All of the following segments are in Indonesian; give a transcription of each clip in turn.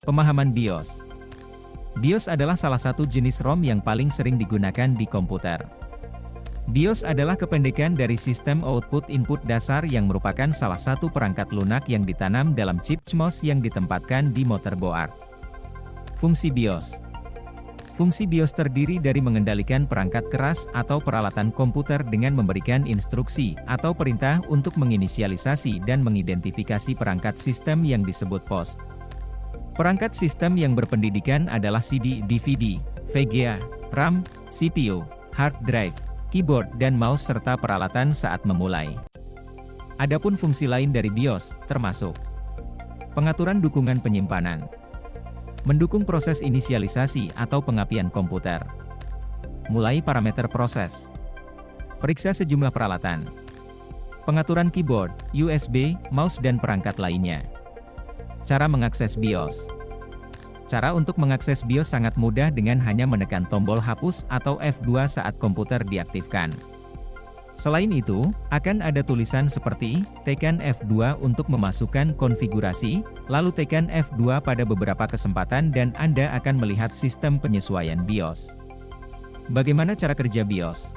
Pemahaman BIOS. BIOS adalah salah satu jenis ROM yang paling sering digunakan di komputer. BIOS adalah kependekan dari Sistem Output Input Dasar yang merupakan salah satu perangkat lunak yang ditanam dalam chip CMOS yang ditempatkan di motherboard. Fungsi BIOS. Fungsi BIOS terdiri dari mengendalikan perangkat keras atau peralatan komputer dengan memberikan instruksi atau perintah untuk menginisialisasi dan mengidentifikasi perangkat sistem yang disebut POS. Perangkat sistem yang berpendidikan adalah CD, DVD, VGA, RAM, CPU, hard drive, keyboard dan mouse serta peralatan saat memulai. Adapun fungsi lain dari BIOS, termasuk pengaturan dukungan penyimpanan, mendukung proses inisialisasi atau pengapian komputer, mulai parameter proses, periksa sejumlah peralatan, pengaturan keyboard, USB, mouse dan perangkat lainnya. Cara mengakses BIOS. Cara untuk mengakses BIOS sangat mudah dengan hanya menekan tombol hapus atau F2 saat komputer diaktifkan. Selain itu, akan ada tulisan seperti, tekan F2 untuk memasukkan konfigurasi, lalu tekan F2 pada beberapa kesempatan dan Anda akan melihat sistem penyesuaian BIOS. Bagaimana cara kerja BIOS?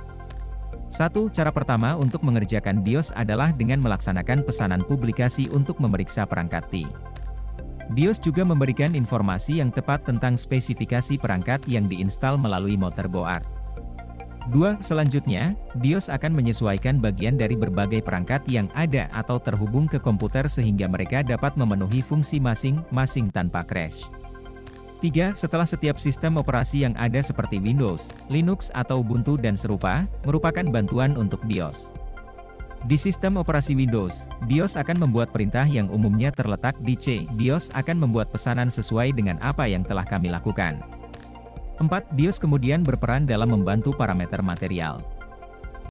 1. Cara pertama untuk mengerjakan BIOS adalah dengan melaksanakan pesanan publikasi untuk memeriksa perangkat TI. BIOS juga memberikan informasi yang tepat tentang spesifikasi perangkat yang diinstal melalui motherboard. 2. Selanjutnya, BIOS akan menyesuaikan bagian dari berbagai perangkat yang ada atau terhubung ke komputer sehingga mereka dapat memenuhi fungsi masing-masing tanpa crash. 3. Setelah setiap sistem operasi yang ada seperti Windows, Linux atau Ubuntu dan serupa, merupakan bantuan untuk BIOS. Di sistem operasi Windows, BIOS akan membuat perintah yang umumnya terletak di C. BIOS akan membuat pesanan sesuai dengan apa yang telah kami lakukan. 4. BIOS kemudian berperan dalam membantu parameter material.